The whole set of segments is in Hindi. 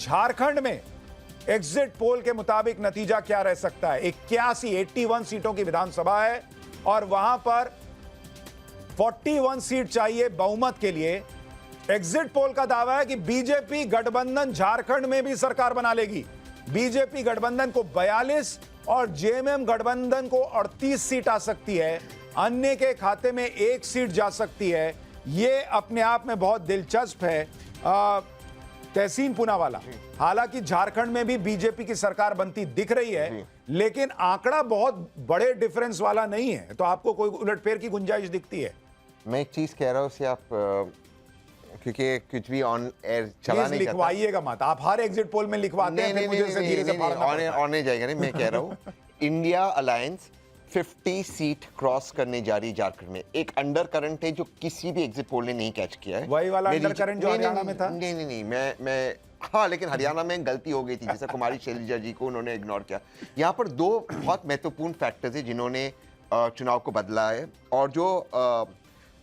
झारखंड में एग्जिट पोल के मुताबिक नतीजा क्या रह सकता है? 81 सीटों की विधानसभा है और वहां पर 41 सीट चाहिए बहुमत के लिए। एग्जिट पोल का दावा है कि बीजेपी गठबंधन झारखंड में भी सरकार बना लेगी। बीजेपी गठबंधन को 42 और जेएमएम गठबंधन को 38 सीट आ सकती है। अन्य के खाते में 1 सीट जा सकती है। यह अपने आप में बहुत दिलचस्प है। तहसीन पूनावाला, हालांकि झारखंड में भी बीजेपी की सरकार बनती दिख रही है, लेकिन आंकड़ा बहुत बड़े डिफरेंस वाला नहीं है, तो आपको कोई उलटफेर की गुंजाइश दिखती है? मैं एक चीज कह रहा हूं, आप क्योंकि कुछ भी ऑन एयर चला नहीं लिखवाइएगा मत। आप हर एग्जिट पोल में लिखवाते हैं, फिर मुझे धीरे से ऑन नहीं जाएगा। नहीं, मैं कह रहा हूं इंडिया अलायंस 50 सीट क्रॉस करने जा रही झारखंड में। एक अंडर करंट है जो किसी भी एग्जिट पोल ने नहीं कैच किया है। वही वाला अंडर करंट जो हरियाणा में था। नहीं, मैं हाँ, लेकिन हरियाणा में गलती हो गई थी, जैसे कुमारी शैलजा जी को उन्होंने इग्नोर किया। यहाँ पर 2 बहुत महत्वपूर्ण फैक्टर्स है जिन्होंने चुनाव को बदला है। और जो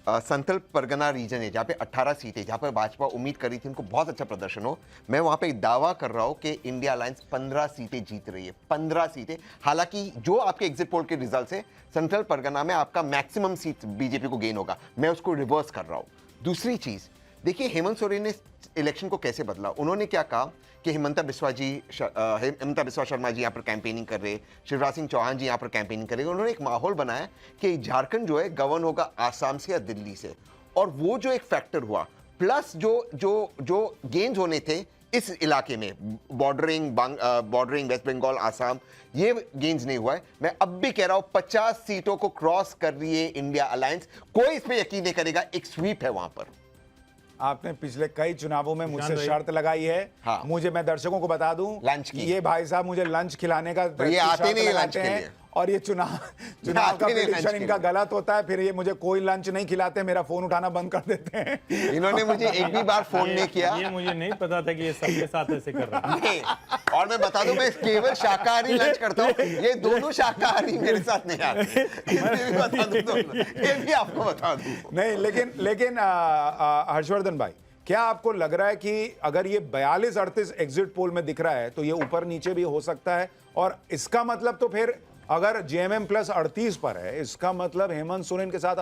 संथल परगना रीजन है जहाँ पे 18 सीटें, जहाँ पर भाजपा उम्मीद करी थी उनको बहुत अच्छा प्रदर्शन हो, मैं वहाँ पे दावा कर रहा हूँ कि इंडिया अलायंस 15 सीटें जीत रही है। 15 सीटें। हालांकि जो आपके एग्जिट पोल के रिजल्ट है, संथल परगना में आपका मैक्सिमम सीट बीजेपी को गेन होगा, मैं उसको रिवर्स कर रहा हूँ। दूसरी चीज देखिए, हेमंत सोरेन ने इलेक्शन को कैसे बदला। उन्होंने क्या कहा कि हिमंता बिस्वा शर्मा जी यहाँ पर कैंपेनिंग कर रहे, शिवराज सिंह चौहान जी यहाँ पर कैंपेनिंग कर रहे। उन्होंने एक माहौल बनाया कि झारखंड जो है गवर्न होगा आसाम से या दिल्ली से, और वो जो एक फैक्टर हुआ, प्लस जो गेन्स होने थे इस इलाके में, बॉर्डरिंग वेस्ट बंगाल, आसाम, ये गेन्स नहीं हुआ है। मैं अब भी कह रहा हूं 50 सीटों को क्रॉस कर रही है इंडिया अलायंस। कोई इस पे यकीन नहीं करेगा, एक स्वीप है वहां पर। आपने पिछले कई चुनावों में मुझसे शर्त लगाई है। हाँ। मुझे, मैं दर्शकों को बता दूं, लंच की। ये भाई साहब मुझे लंच खिलाने का ये आते नहीं लंच के लिए, और ये चुनाव का प्रेडिक्शन इनका गलत होता है। फिर ये मुझे कोई लंच नहीं खिलाते, मेरा फोन उठाना बंद कर देते हैं। इन्होंने मुझे एक भी बार फोन नहीं किया। ये मुझे नहीं पता था कि ये सबके साथ ऐसे कर रहा है। और मैं बता दूं, मैं केवल शाकाहारी लंच करता हूं, ये दोनों शाकाहारी मेरे साथ नहीं आते। ये भी बता दूं, ये भी आपको बता दूं। नहीं, लेकिन हर्षवर्धन भाई, क्या आपको लग रहा है कि अगर ये 42-38 एग्जिट पोल में दिख रहा है तो ये ऊपर नीचे भी हो सकता है? और इसका मतलब तो फिर अगर जेएमएम प्लस 38 पर है, इसका मतलब हेमंत सोरेन के साथ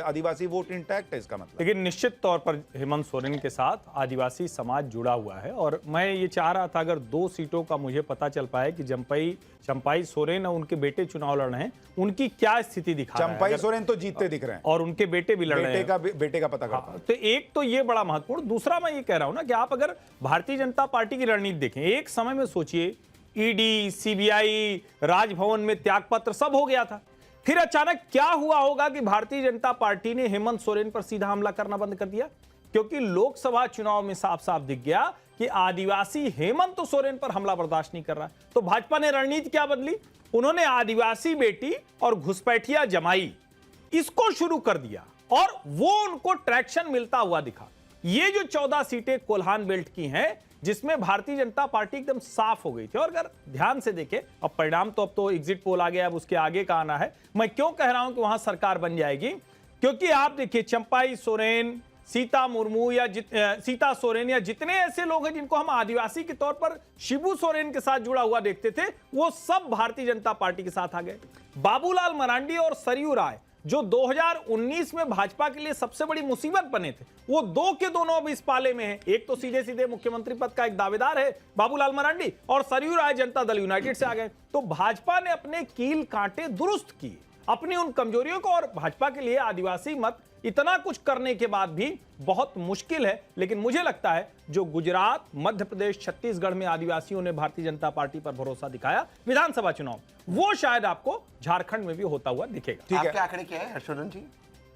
आदिवासी वोट इंटैक्ट है इसका मतलब। लेकिन निश्चित तौर पर हेमंत सोरेन के साथ आदिवासी समाज जुड़ा हुआ है। और मैं ये चाह रहा था, अगर 2 सीटों का मुझे पता चल पाए कि चंपाई सोरेन और उनके बेटे चुनाव लड़ रहे हैं, उनकी क्या स्थिति दिखा रहा है। चंपाई सोरेन तो जीतते दिख रहे हैं और उनके बेटे भी लड़ रहे हैं। बेटे का पता करता। तो एक तो ये बड़ा महत्वपूर्ण। दूसरा मैं ये कह रहा हूं ना कि आप अगर भारतीय जनता पार्टी की रणनीति देखें, एक समय में सोचिए ईडी, सीबीआई, राजभवन में त्यागपत्र सब हो गया था। फिर अचानक क्या हुआ होगा कि भारतीय जनता पार्टी ने हेमंत सोरेन पर सीधा हमला करना बंद कर दिया, क्योंकि लोकसभा चुनाव में साफ साफ दिख गया कि आदिवासी हेमंत सोरेन पर हमला बर्दाश्त नहीं कर रहा है। तो भाजपा ने रणनीति क्या बदली? उन्होंने आदिवासी बेटी और घुसपैठिया जमाई इसको शुरू कर दिया और वो उनको ट्रैक्शन मिलता हुआ दिखा। ये जो 14 सीटें कोल्हान बेल्ट की हैं, जिसमें भारतीय जनता पार्टी एकदम साफ हो गई थी। और अगर ध्यान से देखें, अब परिणाम तो अब तो एग्जिट पोल आ गया, अब उसके आगे का आना है। मैं क्यों कह रहा हूं कि वहां सरकार बन जाएगी? क्योंकि आप देखिए, चंपाई सोरेन, सीता मुर्मू या सीता सोरेन या जितने ऐसे लोग हैं जिनको हम आदिवासी के तौर पर शिबू सोरेन के साथ जुड़ा हुआ देखते थे, वो सब भारतीय जनता पार्टी के साथ आ गए। बाबूलाल मरांडी और सरयू राय, जो 2019 में भाजपा के लिए सबसे बड़ी मुसीबत बने थे, वो 2 के दोनों अब इस पाले में हैं। एक तो सीधे सीधे मुख्यमंत्री पद का एक दावेदार है बाबूलाल मरांडी, और सरयू राय जनता दल यूनाइटेड से आ गए। तो भाजपा ने अपने कील कांटे दुरुस्त किए, अपनी उन कमजोरियों को। और भाजपा के लिए आदिवासी मत इतना कुछ करने के बाद भी बहुत मुश्किल है। लेकिन मुझे लगता है जो गुजरात, मध्य प्रदेश, छत्तीसगढ़ में आदिवासियों ने भारतीय जनता पार्टी पर भरोसा दिखाया विधानसभा चुनाव, वो शायद आपको झारखंड में भी होता हुआ दिखेगा। ठीक है, आपके आंकड़े क्या है हर्षवर्धन जी?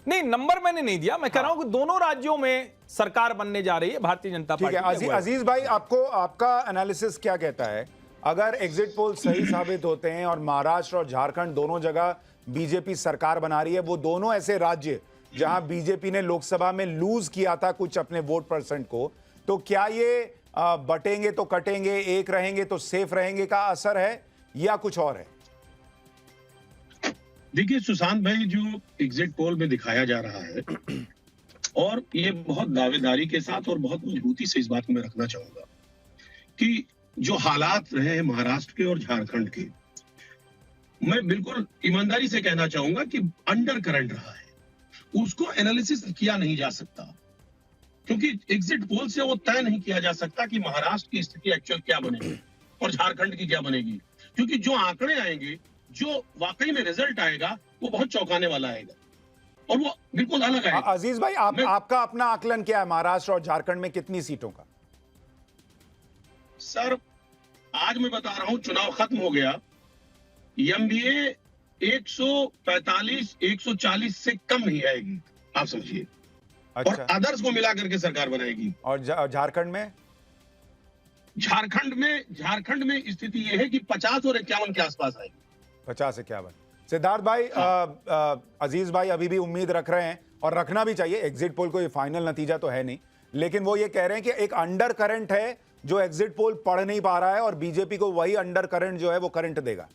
नहीं, नंबर मैंने नहीं दिया। मैं कह रहा हूं कि दोनों राज्यों में सरकार बनने जा रही है भारतीय जनता पार्टी। अजीज भाई, आपका एनालिसिस क्या कहता है? अगर एग्जिट पोल सही साबित होते हैं और महाराष्ट्र और झारखंड दोनों जगह बीजेपी सरकार बना रही है, वो दोनों ऐसे राज्य जहां बीजेपी ने लोकसभा में लूज किया था कुछ अपने वोट परसेंट को, तो क्या ये बटेंगे तो कटेंगे, एक रहेंगे तो सेफ रहेंगे का असर है या कुछ और है? देखिए सुशांत भाई, जो एग्जिट पोल में दिखाया जा रहा है, और ये बहुत दावेदारी के साथ और बहुत मजबूती से इस बात को मैं रखना चाहूंगा कि जो हालात रहे हैं महाराष्ट्र के और झारखंड के, मैं बिल्कुल ईमानदारी से कहना चाहूंगा कि अंडर करंट रहा है, उसको एनालिसिस किया नहीं जा सकता, क्योंकि एग्जिट पोल से वो तय नहीं किया जा सकता कि महाराष्ट्र की स्थिति एक्चुअल क्या बनेगी और झारखंड की क्या बनेगी, क्योंकि जो आंकड़े आएंगे, जो वाकई में रिजल्ट आएगा, वो बहुत चौंकाने वाला आएगा और वो बिल्कुल अलग आएगा। अजीज भाई, आपका अपना आकलन क्या है महाराष्ट्र और झारखंड में कितनी सीटों का? सर, आज मैं बता रहा हूं, चुनाव खत्म हो गया, एमडीए 145 140 से कम नहीं आएगी, आप समझिए। और अच्छा, अदर्स को मिला करके सरकार बनाएगी। और झारखंड में? झारखंड में स्थिति यह है कि 50 और 51 के आसपास आएगी। 50-51। सिद्धार्थ भाई, अजीज भाई अभी भी उम्मीद रख रहे हैं और रखना भी चाहिए। एग्जिट पोल कोई फाइनल नतीजा तो है नहीं, लेकिन वो ये कह रहे हैं कि एक अंडर करंट है जो एग्जिट पोल पढ़ नहीं पा रहा है और बीजेपी को वही अंडर करंट जो है वो करंट देगा।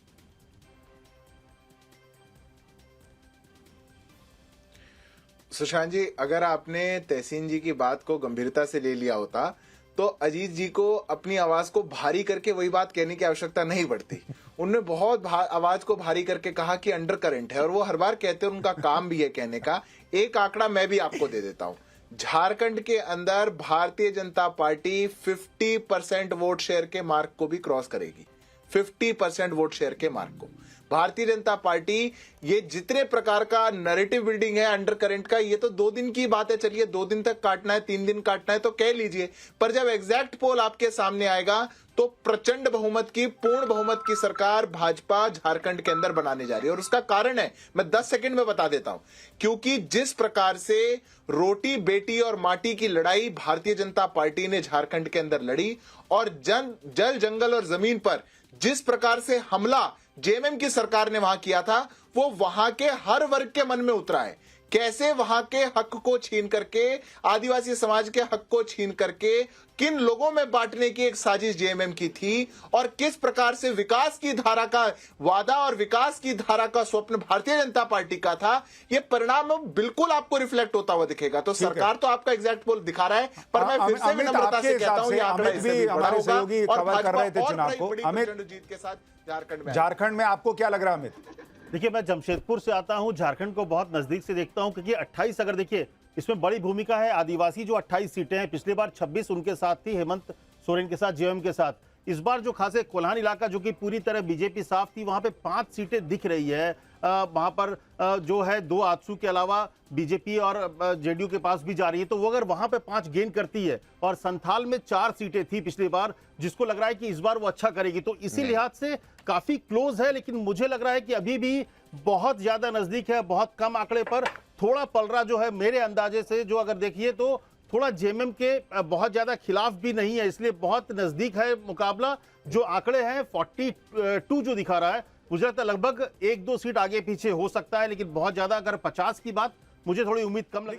सुशांत जी, अगर आपने तहसीन जी की बात को गंभीरता से ले लिया होता तो अजीत जी को अपनी आवाज को भारी करके वही बात कहने की आवश्यकता नहीं पड़ती। उन्होंने बहुत आवाज को भारी करके कहा कि अंडर करंट है, और वो हर बार कहते हैं, उनका काम भी है कहने का। एक आंकड़ा मैं भी आपको दे देता हूं। झारखंड के अंदर Bharatiya Janata party 50% vote share के मार्क को भी क्रॉस करेगी। 50% वोट शेयर के मार्क को भारतीय जनता पार्टी, ये जितने प्रकार का नैरेटिव बिल्डिंग है अंडर करंट का, ये तो 2 दिन की बात है। चलिए 2 दिन तक काटना है, 3 दिन काटना है तो कह लीजिए, पर जब एग्जैक्ट पोल आपके सामने आएगा तो प्रचंड बहुमत की, पूर्ण बहुमत की सरकार भाजपा झारखंड के अंदर बनाने जा रही है। और उसका कारण है, मैं 10 सेकंड में बता देता हूं। क्योंकि जिस प्रकार से रोटी बेटी और माटी की लड़ाई भारतीय जनता पार्टी ने झारखंड के अंदर लड़ी, और जल जंगल और जमीन पर जिस प्रकार से हमला जेएमएम की सरकार ने वहां किया था, वो वहां के हर वर्ग के मन में उतरा है। कैसे वहां के हक को छीन करके, आदिवासी समाज के हक को छीन करके किन लोगों में बांटने की एक साजिश जेएमएम की थी, और किस प्रकार से विकास की धारा का वादा और विकास की धारा का स्वप्न भारतीय जनता पार्टी का था, ये परिणाम बिल्कुल आपको रिफ्लेक्ट होता हुआ दिखेगा। तो सरकार तो आपका एग्जैक्ट पोल दिखा रहा है, पर मैं फिर से विनम्रता से कहता हूं, अमित भी हमारे सहयोगी कवर कर रहे थे चुनाव को। अमित, जीत के साथ झारखंड में आपको क्या लग रहा है अमित? देखिए, मैं जमशेदपुर से आता हूं, झारखंड को बहुत नजदीक से देखता हूं, क्योंकि 28, अगर देखिए इसमें बड़ी भूमिका है आदिवासी। जो 28 सीटें हैं, पिछली बार 26 उनके साथ थी, हेमंत सोरेन के साथ, जेएमएम के साथ। इस बार जो खासे कोल्हान इलाका जो कि पूरी तरह बीजेपी साफ थी, वहां पे 5 सीटें दिख रही है। वहां पर जो है 2 आजसू के अलावा बीजेपी और जेडीयू के पास भी जा रही है, तो वो अगर वहां पे 5 गेन करती है, और संथाल में 4 सीटें थी पिछली बार, जिसको लग रहा है कि इस बार वो अच्छा करेगी, तो इसी लिहाज से काफी क्लोज है। लेकिन मुझे लग रहा है कि अभी भी बहुत ज्यादा नजदीक है, बहुत कम आंकड़े पर थोड़ा पलड़ा जो है मेरे अंदाजे से, जो अगर देखिए तो थोड़ा जेएमएम के बहुत ज्यादा खिलाफ भी नहीं है, इसलिए बहुत नजदीक है मुकाबला। जो आंकड़े हैं 42 जो दिखा रहा है, मुझे लगता है लगभग 1-2 सीट आगे पीछे हो सकता है, लेकिन बहुत ज्यादा अगर 50 की बात, मुझे थोड़ी उम्मीद कम लगी।